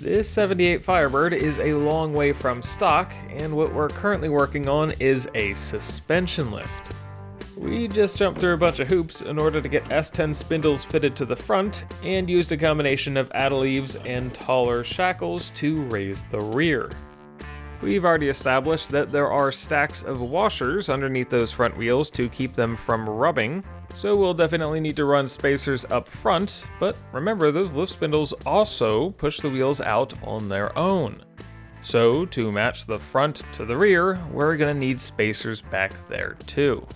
This 78 Firebird is a long way from stock, and what we're currently working on is a suspension lift. We just jumped through a bunch of hoops in order to get S10 spindles fitted to the front, and used a combination of addleaves and taller shackles to raise the rear. We've already established that there are stacks of washers underneath those front wheels to keep them from rubbing, so we'll definitely need to run spacers up front, but remember those lift spindles also push the wheels out on their own. So to match the front to the rear, we're going to need spacers back there too.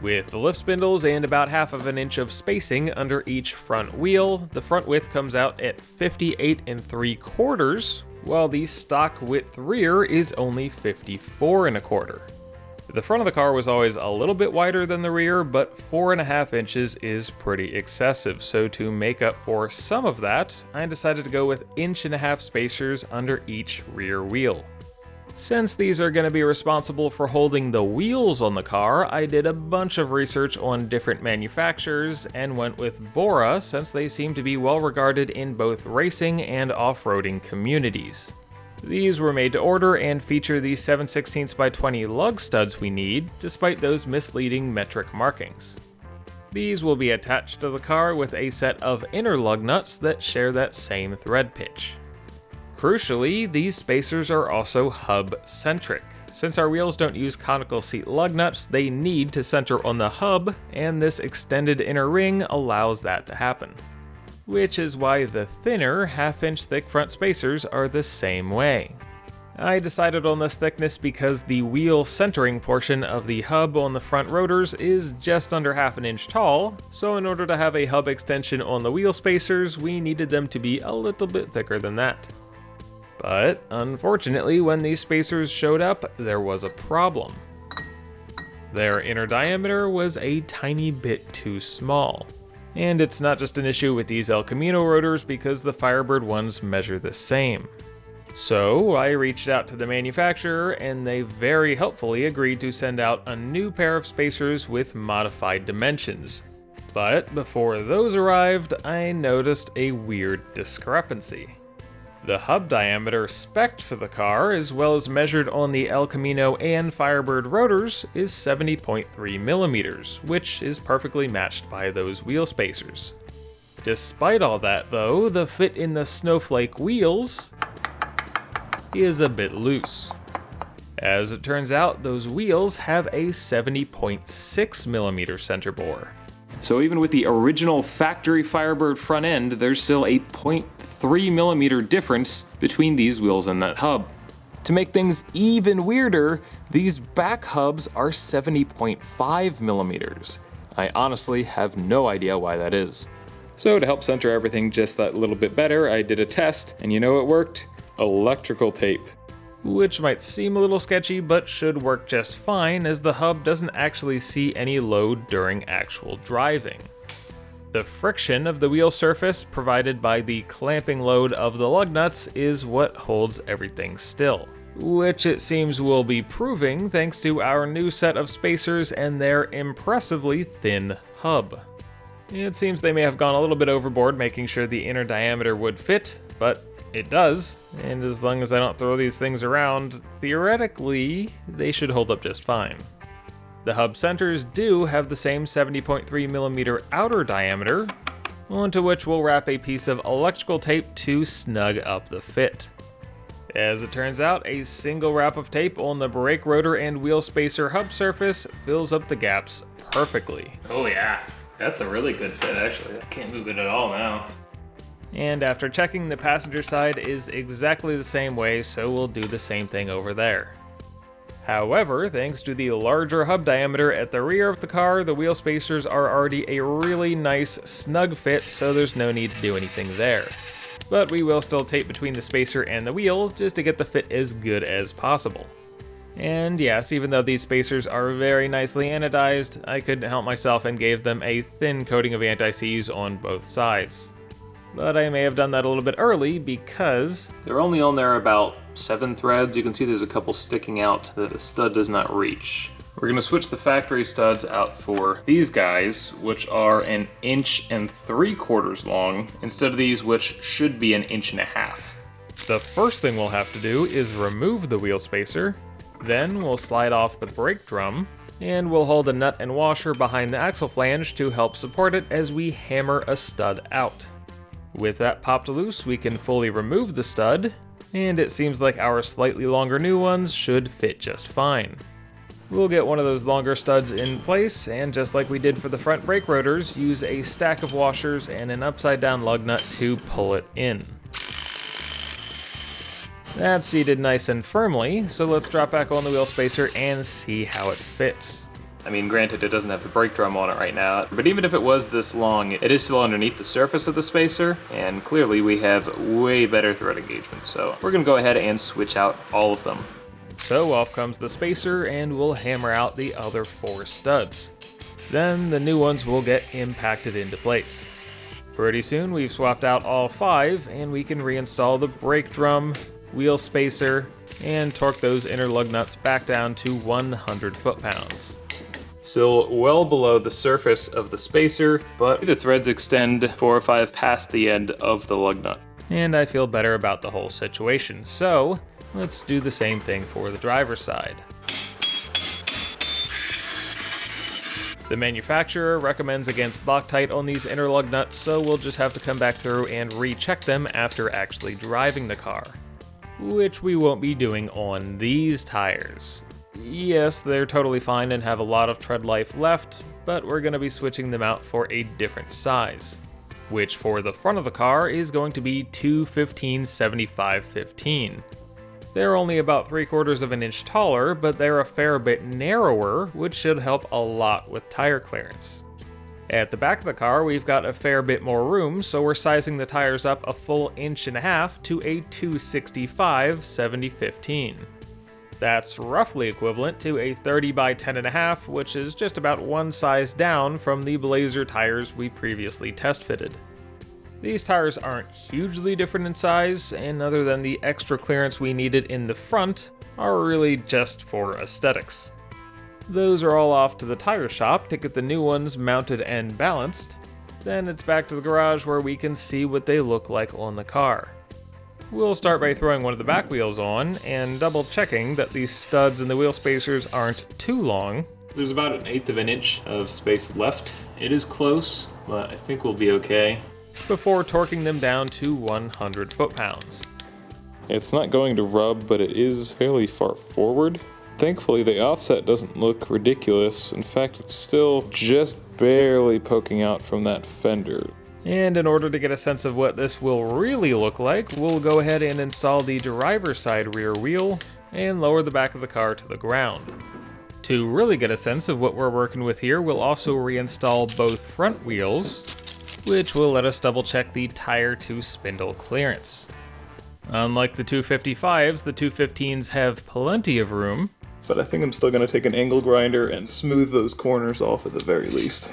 With the lift spindles and about half of an inch of spacing under each front wheel, the front width comes out at 58 3/4, while the stock width rear is only 54 1/4. The front of the car was always a little bit wider than the rear, but 4.5 inches is pretty excessive, so to make up for some of that, I decided to go with 1.5 inch spacers under each rear wheel. Since these are going to be responsible for holding the wheels on the car, I did a bunch of research on different manufacturers and went with Bora since they seem to be well regarded in both racing and off-roading communities. These were made to order and feature the 7/16 by 20 lug studs we need, despite those misleading metric markings. These will be attached to the car with a set of inner lug nuts that share that same thread pitch. Crucially, these spacers are also hub-centric. Since our wheels don't use conical seat lug nuts, they need to center on the hub, and this extended inner ring allows that to happen. Which is why the thinner, half-inch thick front spacers are the same way. I decided on this thickness because the wheel centering portion of the hub on the front rotors is just under half an inch tall, so in order to have a hub extension on the wheel spacers, we needed them to be a little bit thicker than that. But unfortunately, when these spacers showed up, there was a problem. Their inner diameter was a tiny bit too small. And it's not just an issue with these El Camino rotors because the Firebird ones measure the same. So I reached out to the manufacturer and they very helpfully agreed to send out a new pair of spacers with modified dimensions. But before those arrived, I noticed a weird discrepancy. The hub diameter spec'd for the car, as well as measured on the El Camino and Firebird rotors, is 70.3 millimeters, which is perfectly matched by those wheel spacers. Despite all that though, the fit in the Snowflake wheels is a bit loose. As it turns out, those wheels have a 70.6 millimeter center bore. So even with the original factory Firebird front end, there's still a 0.3 millimeter difference between these wheels and that hub. To make things even weirder, these back hubs are 70.5 millimeters. I honestly have no idea why that is. So to help center everything just that little bit better, I did a test, and you know what worked? Electrical tape. Which might seem a little sketchy, but should work just fine as the hub doesn't actually see any load during actual driving. The friction of the wheel surface provided by the clamping load of the lug nuts is what holds everything still, which it seems we'll be proving thanks to our new set of spacers and their impressively thin hub. It seems they may have gone a little bit overboard making sure the inner diameter would fit, but it does, and as long as I don't throw these things around, theoretically, they should hold up just fine. The hub centers do have the same 70.3mm outer diameter, onto which we'll wrap a piece of electrical tape to snug up the fit. As it turns out, a single wrap of tape on the brake rotor and wheel spacer hub surface fills up the gaps perfectly. Oh yeah, that's a really good fit actually. I can't move it at all now. And after checking, the passenger side is exactly the same way, so we'll do the same thing over there. However, thanks to the larger hub diameter at the rear of the car, the wheel spacers are already a really nice snug fit, so there's no need to do anything there. But we will still tape between the spacer and the wheel just to get the fit as good as possible. And yes, even though these spacers are very nicely anodized, I couldn't help myself and gave them a thin coating of anti-seize on both sides. But I may have done that a little bit early because they're only on there about 7 threads. You can see there's a couple sticking out that the stud does not reach. We're gonna switch the factory studs out for these guys, which are 1 3/4 inches long, instead of these which should be 1.5 inches. The first thing we'll have to do is remove the wheel spacer, then we'll slide off the brake drum, and we'll hold a nut and washer behind the axle flange to help support it as we hammer a stud out. With that popped loose, we can fully remove the stud, and it seems like our slightly longer new ones should fit just fine. We'll get one of those longer studs in place, and just like we did for the front brake rotors, use a stack of washers and an upside down lug nut to pull it in. That's seated nice and firmly, so let's drop back on the wheel spacer and see how it fits. I mean, granted, it doesn't have the brake drum on it right now, but even if it was this long, it is still underneath the surface of the spacer, and clearly we have way better thread engagement, so we're going to go ahead and switch out all of them. So off comes the spacer, and we'll hammer out the other 4 studs. Then the new ones will get impacted into place. Pretty soon we've swapped out all 5, and we can reinstall the brake drum, wheel spacer, and torque those inner lug nuts back down to 100 foot-pounds. Still well below the surface of the spacer, but the threads extend 4 or 5 past the end of the lug nut. And I feel better about the whole situation, so let's do the same thing for the driver's side. The manufacturer recommends against Loctite on these inner lug nuts, so we'll just have to come back through and recheck them after actually driving the car, which we won't be doing on these tires. Yes, they're totally fine and have a lot of tread life left, but we're going to be switching them out for a different size, which for the front of the car is going to be 215/75/15. They're only about 3/4 of an inch taller, but they're a fair bit narrower, which should help a lot with tire clearance. At the back of the car, we've got a fair bit more room, so we're sizing the tires up a full 1.5 inches to a 265/70/15. That's roughly equivalent to a 30 by 10.5, which is just about one size down from the Blazer tires we previously test fitted. These tires aren't hugely different in size, and other than the extra clearance we needed in the front, are really just for aesthetics. Those are all off to the tire shop to get the new ones mounted and balanced. Then it's back to the garage where we can see what they look like on the car. We'll start by throwing one of the back wheels on and double checking that these studs and the wheel spacers aren't too long. There's about 1/8 of an inch of space left. It is close, but I think we'll be okay. Before torquing them down to 100 foot-pounds. It's not going to rub, but it is fairly far forward. Thankfully, the offset doesn't look ridiculous. In fact, it's still just barely poking out from that fender. And in order to get a sense of what this will really look like, we'll go ahead and install the driver's side rear wheel and lower the back of the car to the ground. To really get a sense of what we're working with here, we'll also reinstall both front wheels, which will let us double check the tire to spindle clearance. Unlike the 255s, the 215s have plenty of room, But I think I'm still going to take an angle grinder and smooth those corners off at the very least.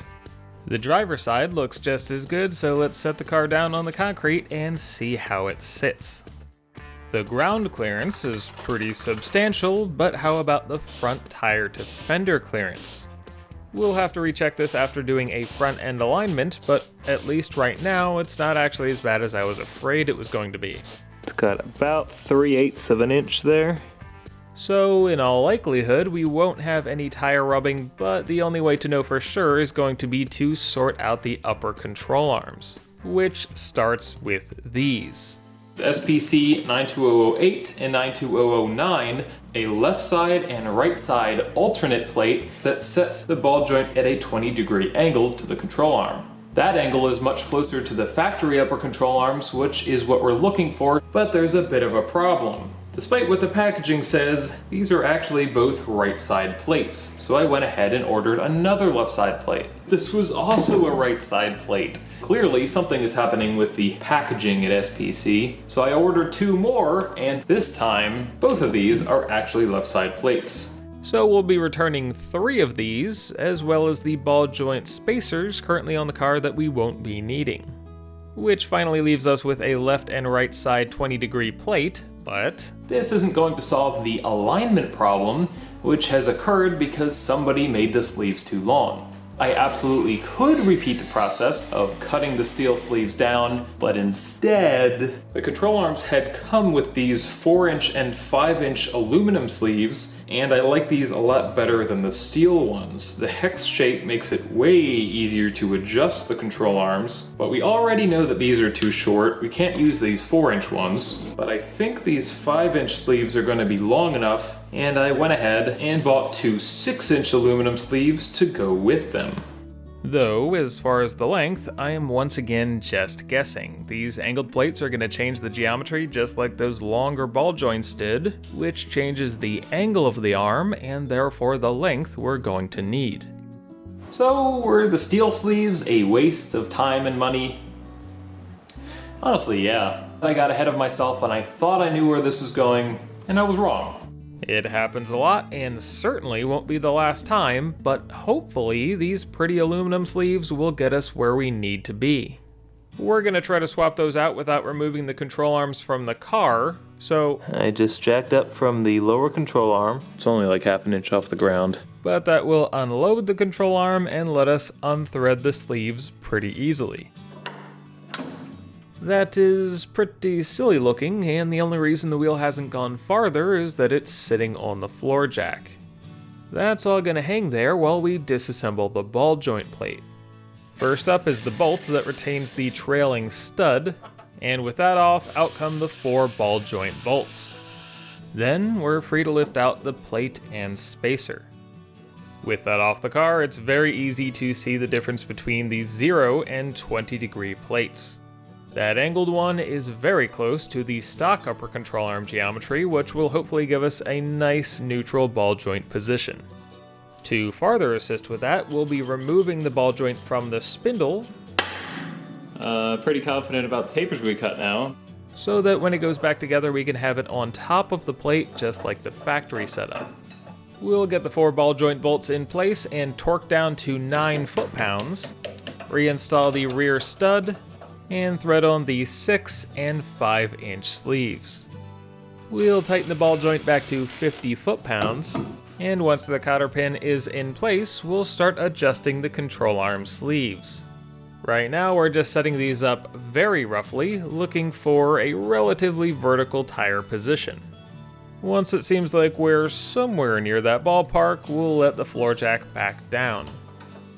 The driver's side looks just as good, so let's set the car down on the concrete and see how it sits. The ground clearance is pretty substantial, but how about the front tire to fender clearance? We'll have to recheck this after doing a front end alignment, but at least right now it's not actually as bad as I was afraid it was going to be. It's got about 3/8 of an inch there. So in all likelihood, we won't have any tire rubbing, but the only way to know for sure is going to be to sort out the upper control arms, which starts with these. SPC 92008 and 92009, a left side and right side alternate plate that sets the ball joint at a 20-degree angle to the control arm. That angle is much closer to the factory upper control arms, which is what we're looking for, but there's a bit of a problem. Despite what the packaging says, these are actually both right side plates, so I went ahead and ordered another left side plate. This was also a right side plate. Clearly something is happening with the packaging at SPC, so I ordered 2 more, and this time both of these are actually left side plates. So we'll be returning 3 of these, as well as the ball joint spacers currently on the car that we won't be needing. Which finally leaves us with a left and right side 20-degree plate, but this isn't going to solve the alignment problem, which has occurred because somebody made the sleeves too long. I absolutely could repeat the process of cutting the steel sleeves down, but instead, the control arms had come with these 4-inch and 5-inch aluminum sleeves, and I like these a lot better than the steel ones. The hex shape makes it way easier to adjust the control arms, but we already know that these are too short. We can't use these 4-inch ones, but I think these 5-inch sleeves are going to be long enough, and I went ahead and bought 2 6-inch aluminum sleeves to go with them. Though, as far as the length, I am once again just guessing. These angled plates are going to change the geometry just like those longer ball joints did, which changes the angle of the arm and therefore the length we're going to need. So, were the steel sleeves a waste of time and money? Honestly, yeah. I got ahead of myself and I thought I knew where this was going, and I was wrong. It happens a lot and certainly won't be the last time, but hopefully these pretty aluminum sleeves will get us where we need to be. We're going to try to swap those out without removing the control arms from the car, so I just jacked up from the lower control arm. It's only like half an inch off the ground. but that will unload the control arm and let us unthread the sleeves pretty easily. That is pretty silly looking, and the only reason the wheel hasn't gone farther is that it's sitting on the floor jack. That's all gonna hang there while we disassemble the ball joint plate. First up is the bolt that retains the trailing stud, and with that off, out come the 4 ball joint bolts. Then we're free to lift out the plate and spacer. With that off the car, it's very easy to see the difference between the 0 and 20-degree plates. That angled one is very close to the stock upper control arm geometry, which will hopefully give us a nice neutral ball joint position. To farther assist with that, we'll be removing the ball joint from the spindle. Pretty confident about the tapers we cut now. So that when it goes back together, we can have it on top of the plate just like the factory setup. We'll get the 4 ball joint bolts in place and torque down to 9 foot-pounds, reinstall the rear stud, and thread on the 6 and 5-inch sleeves. We'll tighten the ball joint back to 50 foot-pounds, and once the cotter pin is in place, we'll start adjusting the control arm sleeves. Right now we're just setting these up very roughly, looking for a relatively vertical tire position. Once it seems like we're somewhere near that ballpark, we'll let the floor jack back down.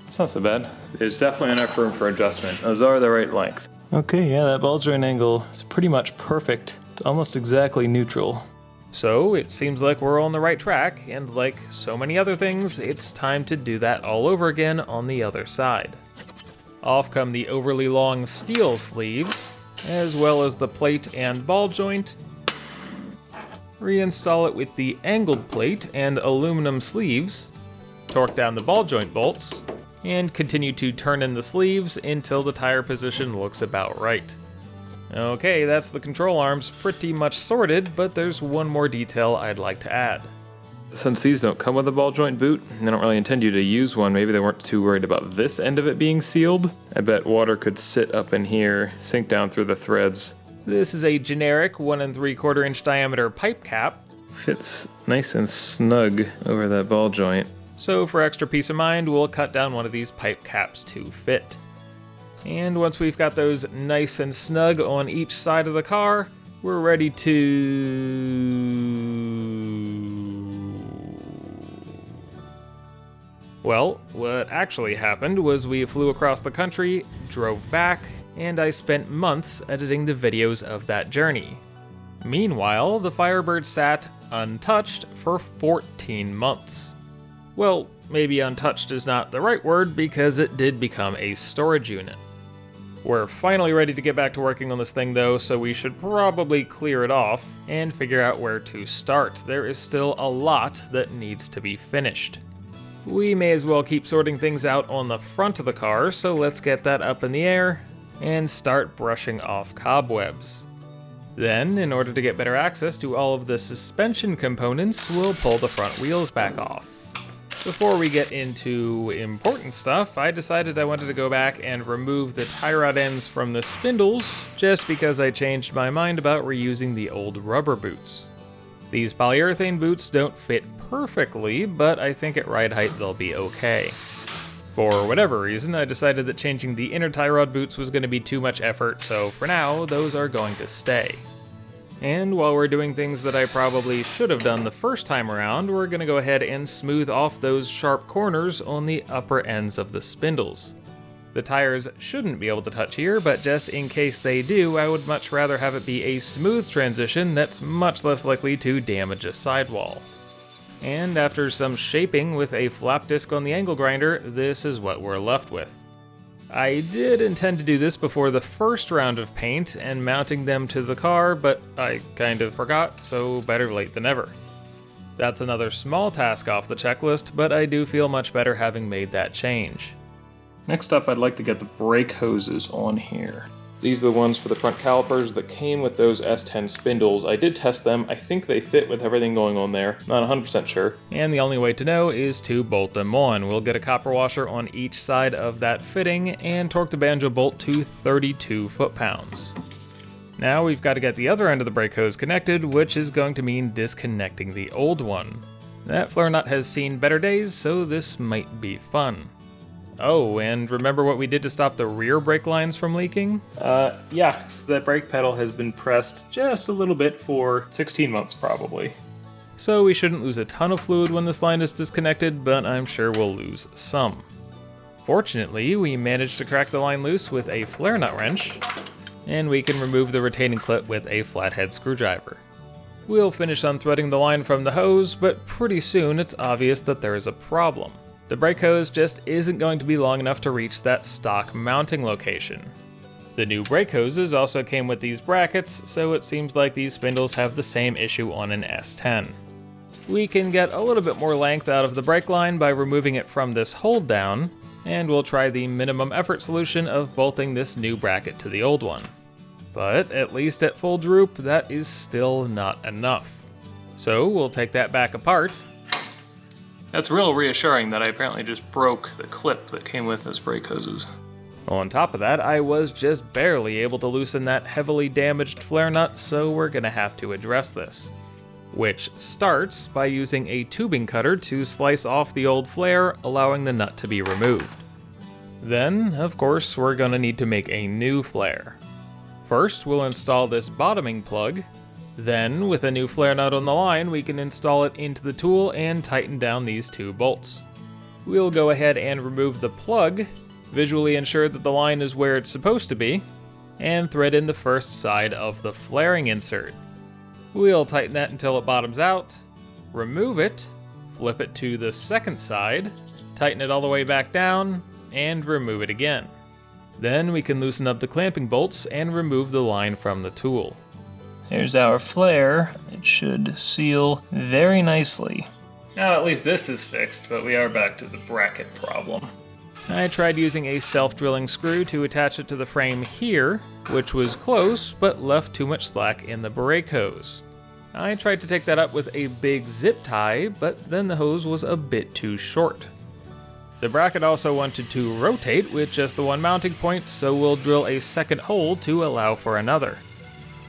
It's not so bad. There's definitely enough room for adjustment. Those are the right length. Okay, yeah, that ball joint angle is pretty much perfect. It's almost exactly neutral. So it seems like we're on the right track, and like so many other things, it's time to do that all over again on the other side. Off come the overly long steel sleeves, as well as the plate and ball joint. Reinstall it with the angled plate and aluminum sleeves. Torque down the ball joint bolts, and continue to turn in the sleeves until the tire position looks about right. Okay, that's the control arms pretty much sorted, but there's one more detail I'd like to add. Since these don't come with a ball joint boot, and they don't really intend you to use one, maybe they weren't too worried about this end of it being sealed. I bet water could sit up in here, sink down through the threads. This is a generic 1 3/4 inch diameter pipe cap. Fits nice and snug over that ball joint. So for extra peace of mind, we'll cut down one of these pipe caps to fit. And once we've got those nice and snug on each side of the car, we're ready to... Well, what actually happened was we flew across the country, drove back, and I spent months editing the videos of that journey. Meanwhile, the Firebird sat untouched for 14 months. Well, maybe untouched is not the right word because it did become a storage unit. We're finally ready to get back to working on this thing though, so we should probably clear it off and figure out where to start. There is still a lot that needs to be finished. We may as well keep sorting things out on the front of the car, so let's get that up in the air and start brushing off cobwebs. Then, in order to get better access to all of the suspension components, we'll pull the front wheels back off. Before we get into important stuff, I decided I wanted to go back and remove the tie rod ends from the spindles, just because I changed my mind about reusing the old rubber boots. These polyurethane boots don't fit perfectly, but I think at ride height they'll be okay. For whatever reason, I decided that changing the inner tie rod boots was going to be too much effort, so for now, those are going to stay. And while we're doing things that I probably should have done the first time around, we're going to go ahead and smooth off those sharp corners on the upper ends of the spindles. The tires shouldn't be able to touch here, but just in case they do, I would much rather have it be a smooth transition that's much less likely to damage a sidewall. And after some shaping with a flap disc on the angle grinder, this is what we're left with. I did intend to do this before the first round of paint and mounting them to the car, but I kind of forgot, so better late than never. That's another small task off the checklist, but I do feel much better having made that change. Next up, I'd like to get the brake hoses on here. These are the ones for the front calipers that came with those S10 spindles. I did test them. I think they fit with everything going on there. Not 100% sure. And the only way to know is to bolt them on. We'll get a copper washer on each side of that fitting and torque the banjo bolt to 32 foot-pounds. Now we've got to get the other end of the brake hose connected, which is going to mean disconnecting the old one. That flare nut has seen better days, so this might be fun. Oh, and remember what we did to stop the rear brake lines from leaking? Yeah, that brake pedal has been pressed just a little bit for 16 months probably. So we shouldn't lose a ton of fluid when this line is disconnected, but I'm sure we'll lose some. Fortunately, we managed to crack the line loose with a flare nut wrench, and we can remove the retaining clip with a flathead screwdriver. We'll finish unthreading the line from the hose, but pretty soon it's obvious that there is a problem. The brake hose just isn't going to be long enough to reach that stock mounting location. The new brake hoses also came with these brackets, so it seems like these spindles have the same issue on an S10. We can get a little bit more length out of the brake line by removing it from this hold down, and we'll try the minimum effort solution of bolting this new bracket to the old one. But at least at full droop, that is still not enough. So we'll take that back apart. That's real reassuring that I apparently just broke the clip that came with those brake hoses. On top of that, I was just barely able to loosen that heavily damaged flare nut, so we're gonna have to address this. Which starts by using a tubing cutter to slice off the old flare, allowing the nut to be removed. Then, of course, we're gonna need to make a new flare. First, we'll install this bottoming plug. Then, with a new flare nut on the line, we can install it into the tool and tighten down these two bolts. We'll go ahead and remove the plug, visually ensure that the line is where it's supposed to be, and thread in the first side of the flaring insert. We'll tighten that until it bottoms out, remove it, flip it to the second side, tighten it all the way back down, and remove it again. Then we can loosen up the clamping bolts and remove the line from the tool. There's our flare. It should seal very nicely. Now at least this is fixed, but we are back to the bracket problem. I tried using a self-drilling screw to attach it to the frame here, which was close, but left too much slack in the brake hose. I tried to take that up with a big zip tie, but then the hose was a bit too short. The bracket also wanted to rotate with just the one mounting point, so we'll drill a second hole to allow for another.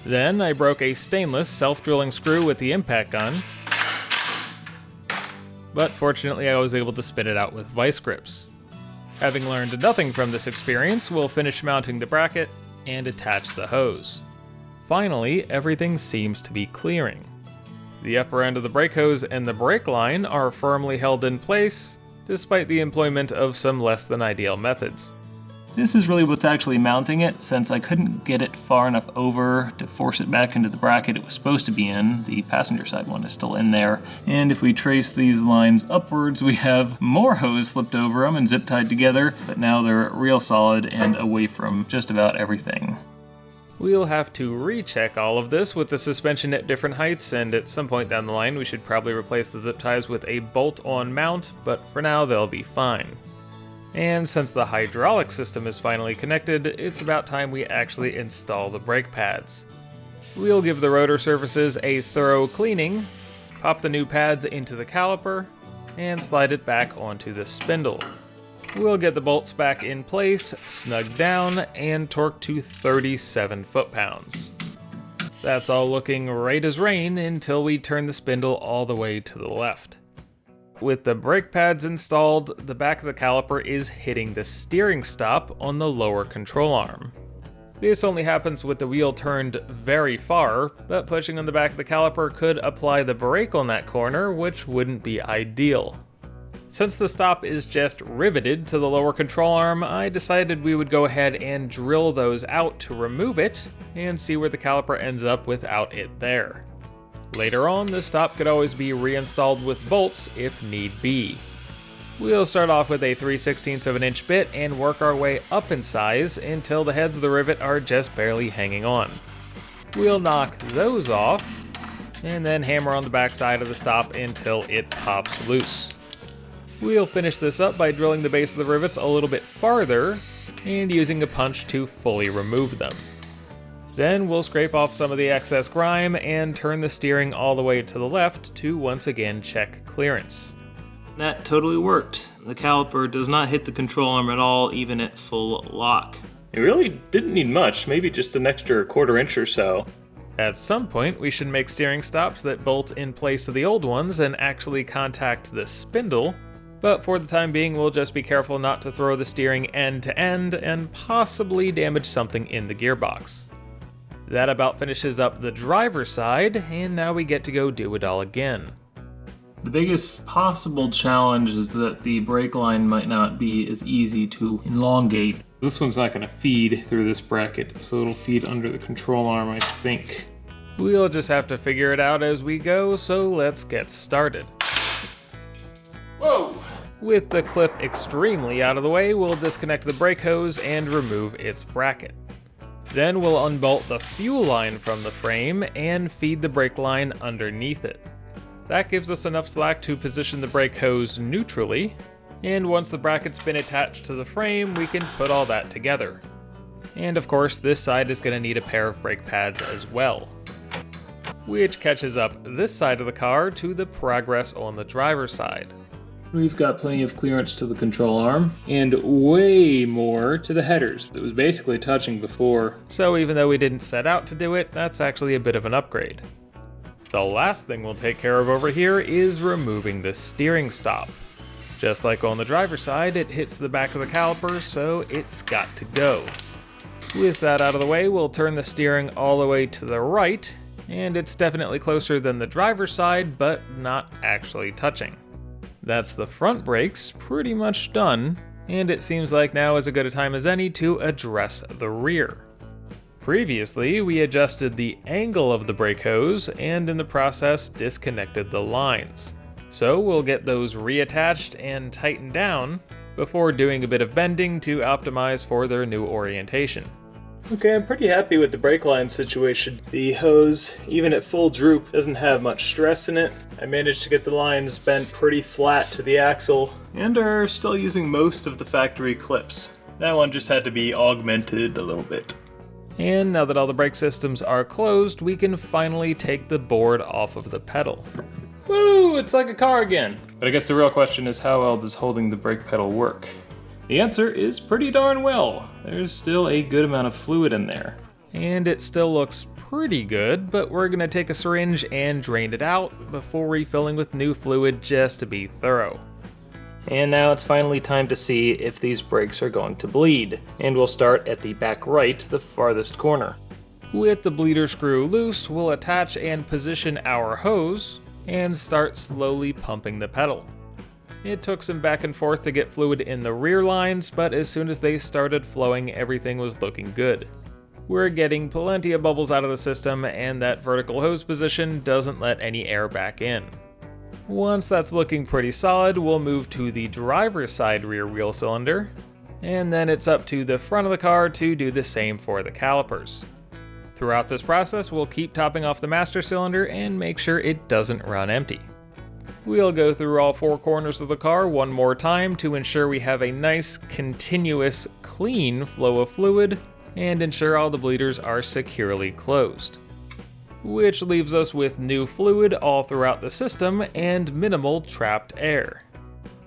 Then I broke a stainless self-drilling screw with the impact gun, but fortunately I was able to spit it out with vice grips. Having learned nothing from this experience, we'll finish mounting the bracket and attach the hose. Finally, everything seems to be clearing. The upper end of the brake hose and the brake line are firmly held in place, despite the employment of some less than ideal methods. This is really what's actually mounting it, since I couldn't get it far enough over to force it back into the bracket it was supposed to be in. The passenger side one is still in there. And if we trace these lines upwards, we have more hose slipped over them and zip tied together, but now they're real solid and away from just about everything. We'll have to recheck all of this with the suspension at different heights, and at some point down the line we should probably replace the zip ties with a bolt-on mount, but for now they'll be fine. And since the hydraulic system is finally connected, it's about time we actually install the brake pads. We'll give the rotor surfaces a thorough cleaning, pop the new pads into the caliper, and slide it back onto the spindle. We'll get the bolts back in place, snug down, and torque to 37 foot-pounds. That's all looking right as rain until we turn the spindle all the way to the left. With the brake pads installed, the back of the caliper is hitting the steering stop on the lower control arm. This only happens with the wheel turned very far, but pushing on the back of the caliper could apply the brake on that corner, which wouldn't be ideal. Since the stop is just riveted to the lower control arm, I decided we would go ahead and drill those out to remove it and see where the caliper ends up without it there. Later on, the stop could always be reinstalled with bolts if need be. We'll start off with a 3/16 of an inch bit and work our way up in size until the heads of the rivet are just barely hanging on. We'll knock those off and then hammer on the back side of the stop until it pops loose. We'll finish this up by drilling the base of the rivets a little bit farther and using a punch to fully remove them. Then we'll scrape off some of the excess grime and turn the steering all the way to the left to once again check clearance. That totally worked. The caliper does not hit the control arm at all, even at full lock. It really didn't need much, maybe just an extra quarter inch or so. At some point, we should make steering stops that bolt in place of the old ones and actually contact the spindle, but for the time being, we'll just be careful not to throw the steering end to end and possibly damage something in the gearbox. That about finishes up the driver's side, and now we get to go do it all again. The biggest possible challenge is that the brake line might not be as easy to elongate. This one's not going to feed through this bracket, so it'll feed under the control arm, I think. We'll just have to figure it out as we go, so let's get started. Whoa! With the clip extremely out of the way, we'll disconnect the brake hose and remove its bracket. Then we'll unbolt the fuel line from the frame and feed the brake line underneath it. That gives us enough slack to position the brake hose neutrally, and once the bracket's been attached to the frame, we can put all that together. And of course, this side is going to need a pair of brake pads as well, which catches up this side of the car to the progress on the driver's side. We've got plenty of clearance to the control arm. And way more to the headers that was basically touching before. So even though we didn't set out to do it, that's actually a bit of an upgrade. The last thing we'll take care of over here is removing the steering stop. Just like on the driver's side, it hits the back of the caliper, so it's got to go. With that out of the way, we'll turn the steering all the way to the right, and it's definitely closer than the driver's side, but not actually touching. That's the front brakes pretty much done, and it seems like now is as good a time as any to address the rear. Previously, we adjusted the angle of the brake hose and in the process disconnected the lines. So we'll get those reattached and tightened down before doing a bit of bending to optimize for their new orientation. Okay, I'm pretty happy with the brake line situation. The hose, even at full droop, doesn't have much stress in it. I managed to get the lines bent pretty flat to the axle and are still using most of the factory clips. That one just had to be augmented a little bit. And now that all the brake systems are closed, we can finally take the board off of the pedal. Woo! It's like a car again. But I guess the real question is, how well does holding the brake pedal work? The answer is pretty darn well. There's still a good amount of fluid in there. And it still looks pretty good, but we're gonna take a syringe and drain it out before refilling with new fluid just to be thorough. And now it's finally time to see if these brakes are going to bleed. And we'll start at the back right, the farthest corner. With the bleeder screw loose, we'll attach and position our hose and start slowly pumping the pedal. It took some back and forth to get fluid in the rear lines, but as soon as they started flowing, everything was looking good. We're getting plenty of bubbles out of the system, and that vertical hose position doesn't let any air back in. Once that's looking pretty solid, we'll move to the driver's side rear wheel cylinder, and then it's up to the front of the car to do the same for the calipers. Throughout this process, we'll keep topping off the master cylinder and make sure it doesn't run empty. We'll go through all four corners of the car one more time to ensure we have a nice, continuous, clean flow of fluid and ensure all the bleeders are securely closed. Which leaves us with new fluid all throughout the system and minimal trapped air.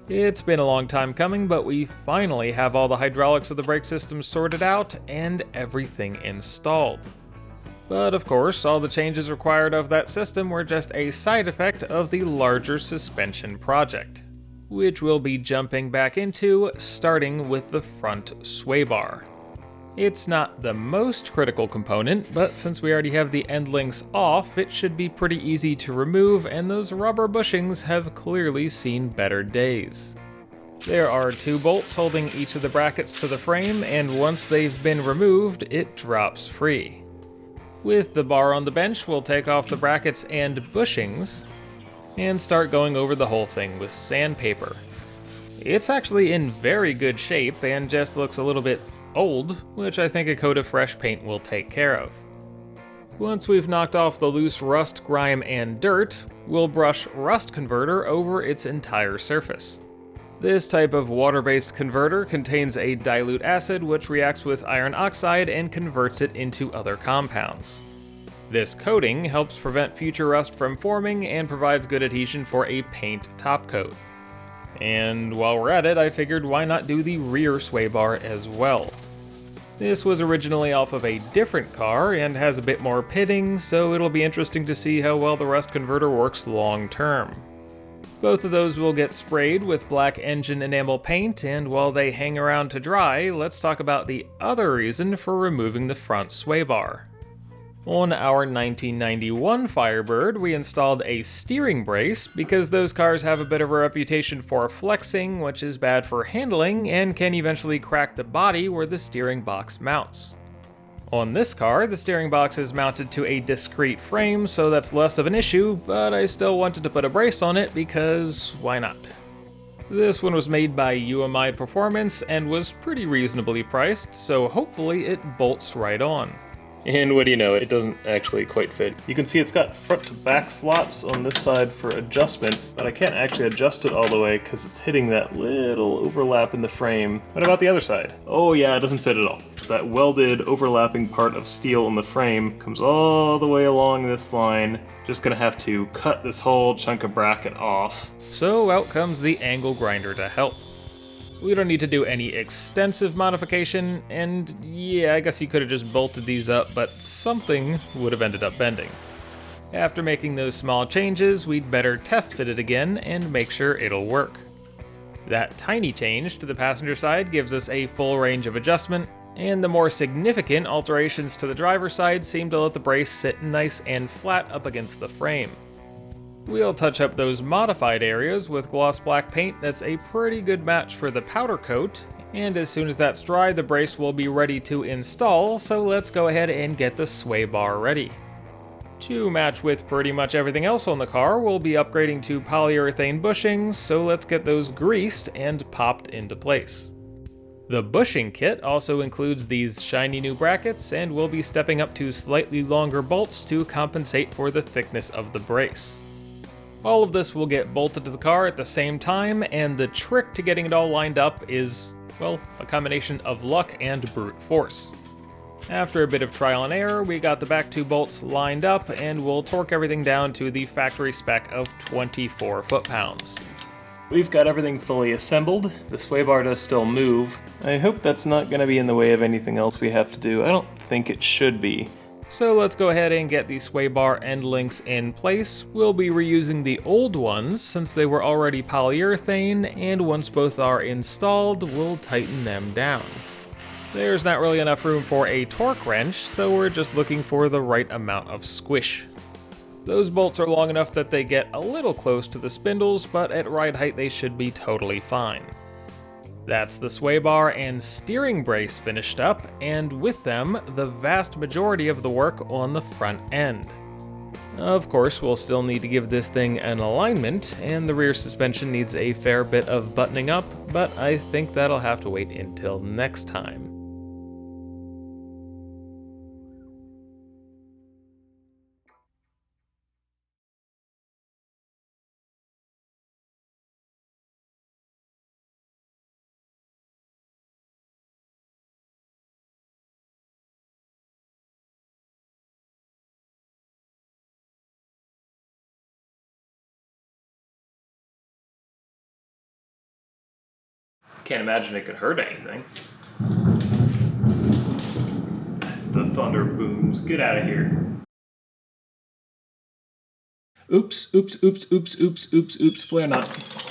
It's been a long time coming, but we finally have all the hydraulics of the brake system sorted out and everything installed. But of course, all the changes required of that system were just a side effect of the larger suspension project, which we'll be jumping back into, starting with the front sway bar. It's not the most critical component, but since we already have the end links off, it should be pretty easy to remove, and those rubber bushings have clearly seen better days. There are 2 bolts holding each of the brackets to the frame, and once they've been removed, it drops free. With the bar on the bench, we'll take off the brackets and bushings, and start going over the whole thing with sandpaper. It's actually in very good shape, and just looks a little bit old, which I think a coat of fresh paint will take care of. Once we've knocked off the loose rust, grime, and dirt, we'll brush Rust Converter over its entire surface. This type of water-based converter contains a dilute acid which reacts with iron oxide and converts it into other compounds. This coating helps prevent future rust from forming and provides good adhesion for a paint top coat. And while we're at it, I figured why not do the rear sway bar as well. This was originally off of a different car and has a bit more pitting, so it'll be interesting to see how well the Rust Converter works long term. Both of those will get sprayed with black engine enamel paint, and while they hang around to dry, let's talk about the other reason for removing the front sway bar. On our 1991 Firebird, we installed a steering brace because those cars have a bit of a reputation for flexing, which is bad for handling and can eventually crack the body where the steering box mounts. On this car, the steering box is mounted to a discrete frame, so that's less of an issue, but I still wanted to put a brace on it because why not? This one was made by UMI Performance and was pretty reasonably priced, so hopefully it bolts right on. And what do you know, it doesn't actually quite fit. You can see it's got front to back slots on this side for adjustment, but I can't actually adjust it all the way because it's hitting that little overlap in the frame. What about the other side? Oh yeah, it doesn't fit at all. That welded overlapping part of steel in the frame comes all the way along this line. Just gonna have to cut this whole chunk of bracket off. So out comes the angle grinder to help. We don't need to do any extensive modification, and yeah, I guess you could have just bolted these up, but something would have ended up bending. After making those small changes, we'd better test fit it again and make sure it'll work. That tiny change to the passenger side gives us a full range of adjustment, and the more significant alterations to the driver's side seem to let the brace sit nice and flat up against the frame. We'll touch up those modified areas with gloss black paint that's a pretty good match for the powder coat, and as soon as that's dry, the brace will be ready to install, so let's go ahead and get the sway bar ready. To match with pretty much everything else on the car, we'll be upgrading to polyurethane bushings, so let's get those greased and popped into place. The bushing kit also includes these shiny new brackets, and we'll be stepping up to slightly longer bolts to compensate for the thickness of the brace. All of this will get bolted to the car at the same time, and the trick to getting it all lined up is, well, a combination of luck and brute force. After a bit of trial and error, we got the back 2 bolts lined up, and we'll torque everything down to the factory spec of 24 foot-pounds. We've got everything fully assembled. The sway bar does still move. I hope that's not going to be in the way of anything else we have to do. I don't think it should be. So let's go ahead and get the sway bar end links in place. We'll be reusing the old ones since they were already polyurethane, and once both are installed, we'll tighten them down. There's not really enough room for a torque wrench, so we're just looking for the right amount of squish. Those bolts are long enough that they get a little close to the spindles, but at ride height they should be totally fine. That's the sway bar and steering brace finished up, and with them, the vast majority of the work on the front end. Of course, we'll still need to give this thing an alignment, and the rear suspension needs a fair bit of buttoning up, but I think that'll have to wait until next time. Can't imagine it could hurt anything. the thunder booms. Get out of here. Oops, flare not.